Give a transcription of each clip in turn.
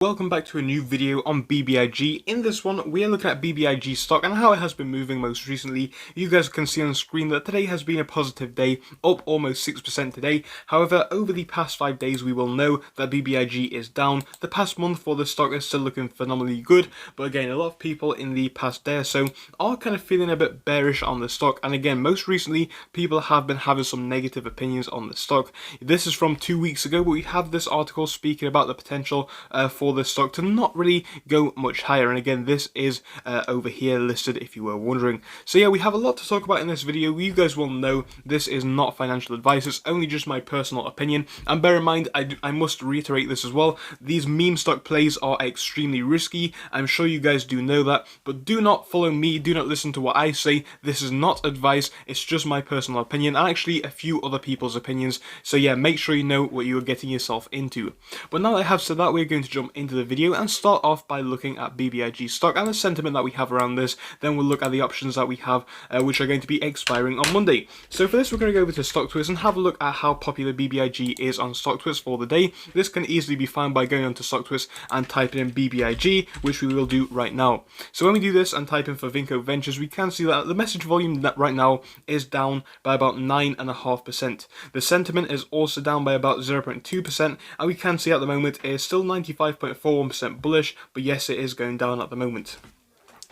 Welcome back to a new video on Bbig. In this one, we are looking at Bbig stock and how it has been moving most recently. You guys can see on the screen that today has been a positive day, up almost 6% today. However, over the past 5 days, we will know that Bbig is down. The past month for the stock is still looking phenomenally good, but again, a lot of people in the past day or so are kind of feeling a bit bearish on the stock. And again, most recently, people have been having some negative opinions on the stock. This is from 2 weeks ago, but we have this article speaking about the potential for the stock to not really go much higher, and again this is over here listed if you were wondering. So yeah, we have a lot to talk about in this video. You guys will know this is not financial advice, it's only just my personal opinion, and bear in mind I must reiterate this as well, these meme stock plays are extremely risky. I'm sure you guys do know that, but do not follow me, do not listen to what I say. This is not advice, it's just my personal opinion and actually a few other people's opinions. So yeah, make sure you know what you are getting yourself into. But now that I have said that, we're going to jump into the video and start off by looking at Bbig stock and the sentiment that we have around this. Then we'll look at the options that we have which are going to be expiring on Monday. So for this, we're going to go over to StockTwits and have a look at how popular Bbig is on StockTwits for the day. This can easily be found by going onto StockTwits and typing in Bbig, which we will do right now. So when we do this and type in for Vinco Ventures, we can see that the message volume right now is down by about 9.5%. The sentiment is also down by about 0.2%, and we can see at the moment it is still 95.41% bullish, but yes, it is going down at the moment.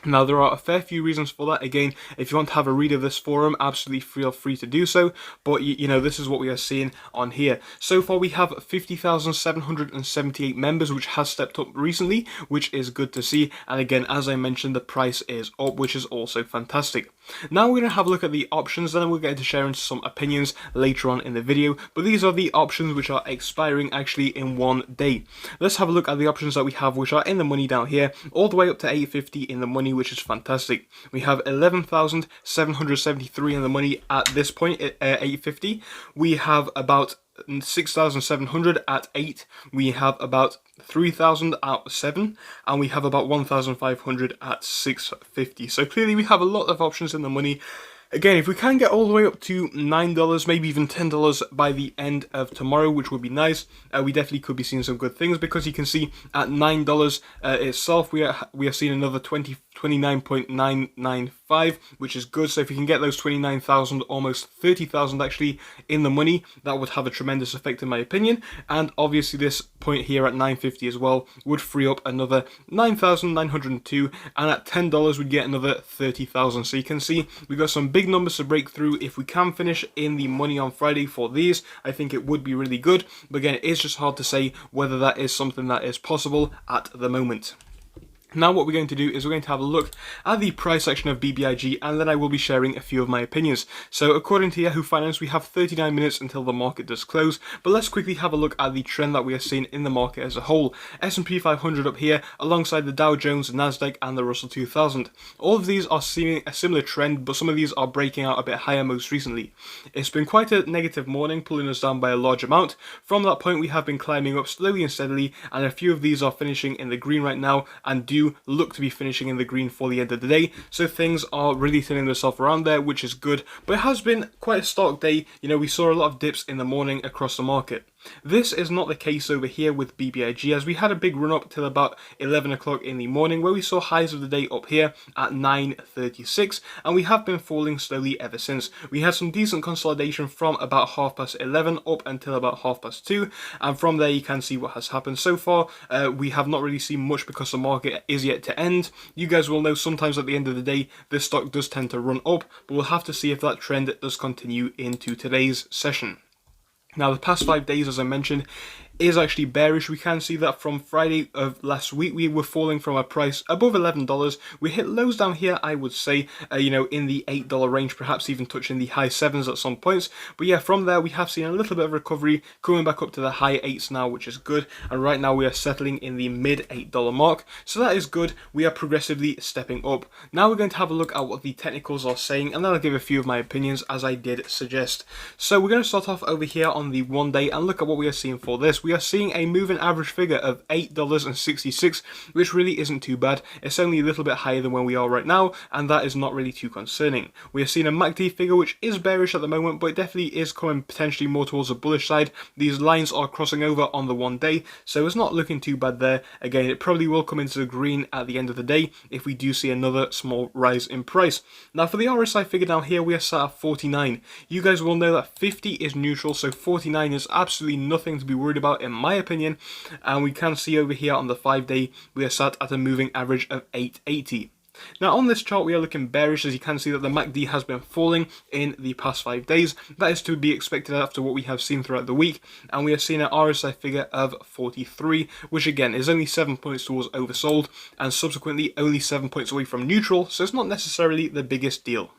Now, there are a fair few reasons for that. Again, if you want to have a read of this forum, absolutely feel free to do so. But, you know, this is what we are seeing on here. So far, we have 50,778 members, which has stepped up recently, which is good to see. And again, as I mentioned, the price is up, which is also fantastic. Now we're going to have a look at the options, then we'll get into sharing some opinions later on in the video. But these are the options which are expiring actually in one day. Let's have a look at the options that we have, which are in the money down here, all the way up to 850 in the money, which is fantastic. We have 11,773 in the money at this point at 850. We have about 6,700 at 8. We have about 3,000 at 7, and we have about 1,500 at 650. So clearly we have a lot of options in the money. Again, if we can get all the way up to $9, maybe even $10 by the end of tomorrow, which would be nice, we definitely could be seeing some good things, because you can see at $9 itself, we are seeing another 29.995, which is good. So if you can get those 29,000, almost 30,000 actually in the money, that would have a tremendous effect in my opinion. And obviously this point here at 950 as well would free up another 9,902, and at $10 we'd get another 30,000. So you can see we got some big numbers to break through. If we can finish in the money on Friday for these, I think it would be really good. But again, it's just hard to say whether that is something that is possible at the moment. Now what we're going to do is we're going to have a look at the price section of Bbig, and then I will be sharing a few of my opinions. So according to Yahoo Finance, we have 39 minutes until the market does close, but let's quickly have a look at the trend that we are seeing in the market as a whole. S&P 500 up here alongside the Dow Jones, the Nasdaq and the Russell 2000. All of these are seeing a similar trend, but some of these are breaking out a bit higher most recently. It's been quite a negative morning, pulling us down by a large amount. From that point we have been climbing up slowly and steadily, and a few of these are finishing in the green right now and do look to be finishing in the green for the end of the day. So things are really turning themselves around there, which is good. But it has been quite a stark day. You know, we saw a lot of dips in the morning across the market. This is not the case over here with Bbig, as we had a big run up till about 11 o'clock in the morning, where we saw highs of the day up here at 9:36, and we have been falling slowly ever since. We had some decent consolidation from about 11:30 up until about 2:30, and from there you can see what has happened so far. We have not really seen much because the market is yet to end. You guys will know sometimes at the end of the day this stock does tend to run up, but we'll have to see if that trend does continue into today's session. Now, the past 5 days, as I mentioned, is actually bearish. We can see that from Friday of last week, we were falling from a price above $11. We hit lows down here, I would say, you know, in the $8 range, perhaps even touching the high 7s at some points. But yeah, from there, we have seen a little bit of recovery, coming back up to the high 8s now, which is good. And right now, we are settling in the mid $8 mark. So that is good. We are progressively stepping up. Now we're going to have a look at what the technicals are saying, and then I'll give a few of my opinions, as I did suggest. So we're going to start off over here on the 1 day and look at what we are seeing for this. we are seeing a moving average figure of $8.66, which really isn't too bad. It's only a little bit higher than where we are right now, and that is not really too concerning. We are seeing a MACD figure which is bearish at the moment, but it definitely is coming potentially more towards the bullish side. These lines are crossing over on the 1 day, so it's not looking too bad there. Again, it probably will come into the green at the end of the day if we do see another small rise in price. Now for the RSI figure down here, we are sat at 49. You guys will know that 50 is neutral, so 49 is absolutely nothing to be worried about in my opinion. And we can see over here on the 5 day, we are sat at a moving average of 880. Now on this chart we are looking bearish, as you can see that the MACD has been falling in the past 5 days. That is to be expected after what we have seen throughout the week, and we are seeing an RSI figure of 43, which again is only 7 points towards oversold and subsequently only 7 points away from neutral, so it's not necessarily the biggest deal.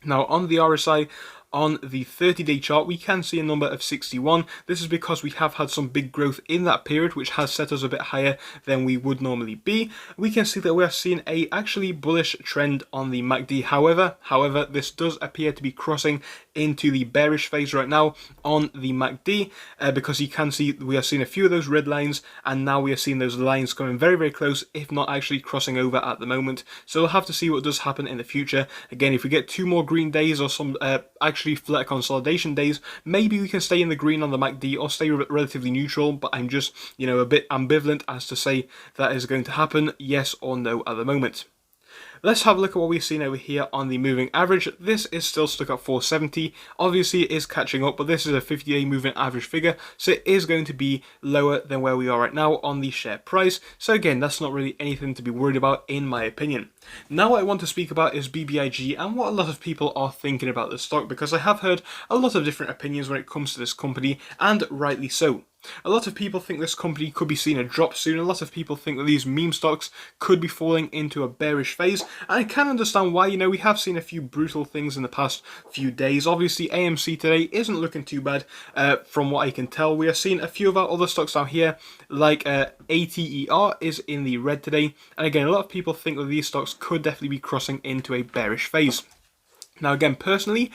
Now on the RSI, on the 30-day chart, we can see a number of 61. This is because we have had some big growth in that period, which has set us a bit higher than we would normally be. We can see that we are seeing a actually bullish trend on the MACD. However, this does appear to be crossing into the bearish phase right now on the MACD, because you can see we are seeing a few of those red lines, and now we are seeing those lines coming very, very close, if not actually crossing over at the moment. So we'll have to see what does happen in the future. Again, if we get 2 more green days or some actually flat consolidation days, maybe we can stay in the green on the MACD or stay relatively neutral, but I'm just, a bit ambivalent as to say that is going to happen, yes or no at the moment. Let's have a look at what we've seen over here on the moving average. This is still stuck at 470. Obviously it is catching up, but this is a 50-day moving average figure, so it is going to be lower than where we are right now on the share price. So again, that's not really anything to be worried about in my opinion. Now what I want to speak about is BBIG and what a lot of people are thinking about this stock, because I have heard a lot of different opinions when it comes to this company, and rightly so. A lot of people think this company could be seeing a drop soon. A lot of people think that these meme stocks could be falling into a bearish phase. And I can understand why. We have seen a few brutal things in the past few days. Obviously, AMC today isn't looking too bad from what I can tell. We are seeing a few of our other stocks down here, like ATER is in the red today. And again, a lot of people think that these stocks could definitely be crossing into a bearish phase. Now again, personally,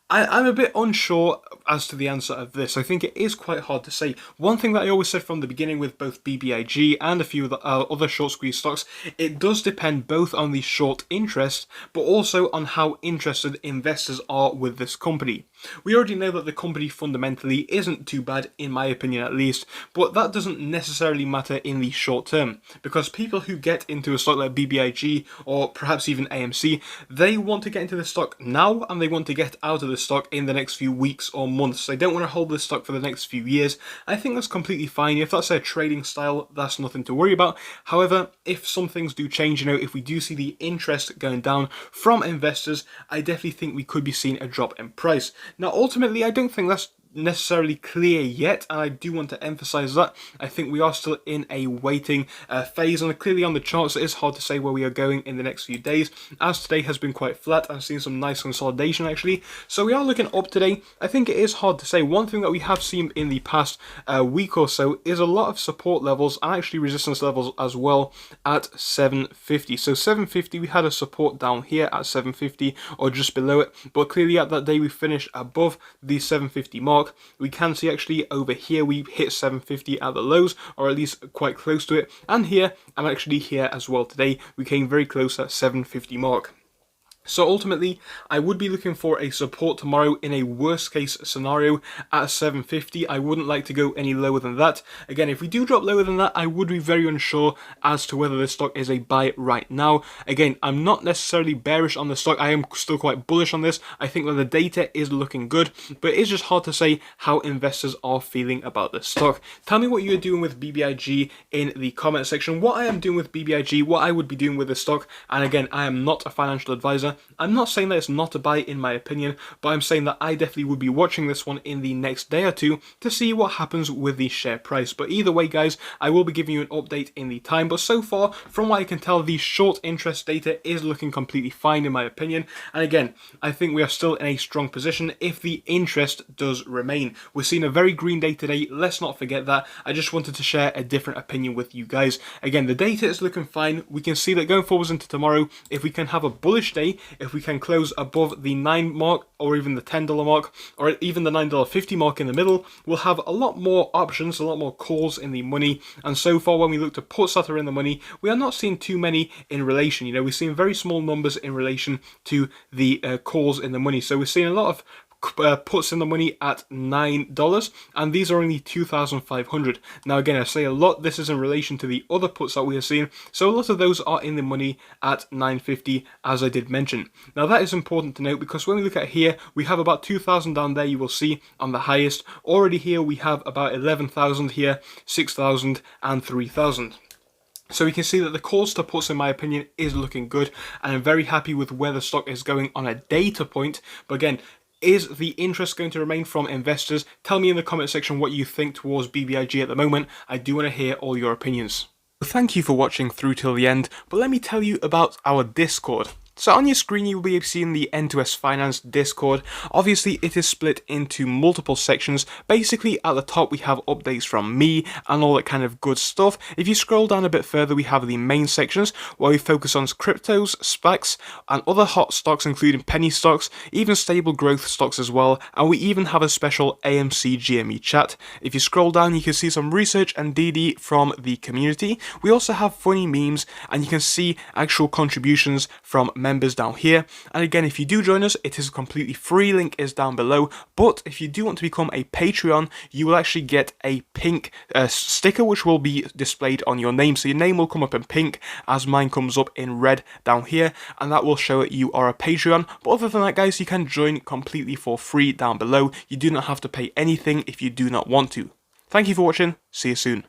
I'm a bit unsure as to the answer of this. I think it is quite hard to say. One thing that I always said from the beginning with both BBIG and a few of the other short squeeze stocks, it does depend both on the short interest, but also on how interested investors are with this company. We already know that the company fundamentally isn't too bad, in my opinion at least, but that doesn't necessarily matter in the short term, because people who get into a stock like BBIG or perhaps even AMC, they want to get into the stock now and they want to get out of the stock in the next few weeks or months. They don't want to hold this stock for the next few years. I think that's completely fine. If that's their trading style, that's nothing to worry about. However, if some things do change, if we do see the interest going down from investors, I definitely think we could be seeing a drop in price. Now, ultimately, I don't think that's necessarily clear yet, and I do want to emphasize that. I think we are still in a waiting phase, and clearly on the charts it is hard to say where we are going in the next few days, as today has been quite flat. I've seen some nice consolidation actually, so we are looking up today. I think it is hard to say. One thing that we have seen in the past week or so is a lot of support levels and actually resistance levels as well at 750. So 750, we had a support down here at 750 or just below it, but clearly at that day we finished above the 750 mark. We can see actually over here we hit 750 at the lows, or at least quite close to it, and here and actually here as well today we came very close at 750 mark. So ultimately, I would be looking for a support tomorrow in a worst case scenario at 750. I wouldn't like to go any lower than that. Again, if we do drop lower than that, I would be very unsure as to whether this stock is a buy right now. Again, I'm not necessarily bearish on the stock. I am still quite bullish on this. I think that the data is looking good, but it's just hard to say how investors are feeling about this stock. Tell me what you're doing with BBIG in the comment section. What I am doing with BBIG, what I would be doing with the stock. And again, I am not a financial advisor. I'm not saying that it's not a buy in my opinion, but I'm saying that I definitely would be watching this one in the next day or two to see what happens with the share price. But either way guys, I will be giving you an update in the time, but so far from what I can tell, the short interest data is looking completely fine in my opinion. And again, I think we are still in a strong position if the interest does remain. We're seeing a very green day today, let's not forget that. I just wanted to share a different opinion with you guys. Again, the data is looking fine. We can see that going forwards into tomorrow, if we can have a bullish day, if we can close above the $9 mark, or even the $10 mark, or even the $9.50 mark in the middle, we'll have a lot more options, a lot more calls in the money. And so far, when we look to puts that are in the money, we are not seeing too many in relation. We're seeing very small numbers in relation to the calls in the money. So we're seeing a lot of puts in the money at $9, and these are only 2,500. Now again, I say a lot, this is in relation to the other puts that we are seeing, so a lot of those are in the money at $9.50, as I did mention. Now that is important to note, because when we look at here, we have about 2,000 down there, you will see on the highest. Already here we have about 11,000 here, 6,000 and 3,000. So we can see that the calls to puts, in my opinion, is looking good, and I'm very happy with where the stock is going on a data point. But again, is the interest going to remain from investors? Tell me in the comment section what you think towards BBIG at the moment. I do want to hear all your opinions. Thank you for watching through till the end, but let me tell you about our Discord. So on your screen you will be seeing the N2S Finance Discord. Obviously it is split into multiple sections. Basically at the top we have updates from me and all that kind of good stuff. If you scroll down a bit further, we have the main sections where we focus on cryptos, SPACs and other hot stocks, including penny stocks, even stable growth stocks as well, and we even have a special AMC GME chat. If you scroll down you can see some research and DD from the community. We also have funny memes, and you can see actual contributions from members down here. And again, if you do join us, it is completely free, link is down below. But if you do want to become a Patreon, you will actually get a pink sticker which will be displayed on your name. So your name will come up in pink as mine comes up in red down here, and that will show that you are a Patreon. But other than that, guys, you can join completely for free down below. You do not have to pay anything if you do not want to. Thank you for watching, see you soon.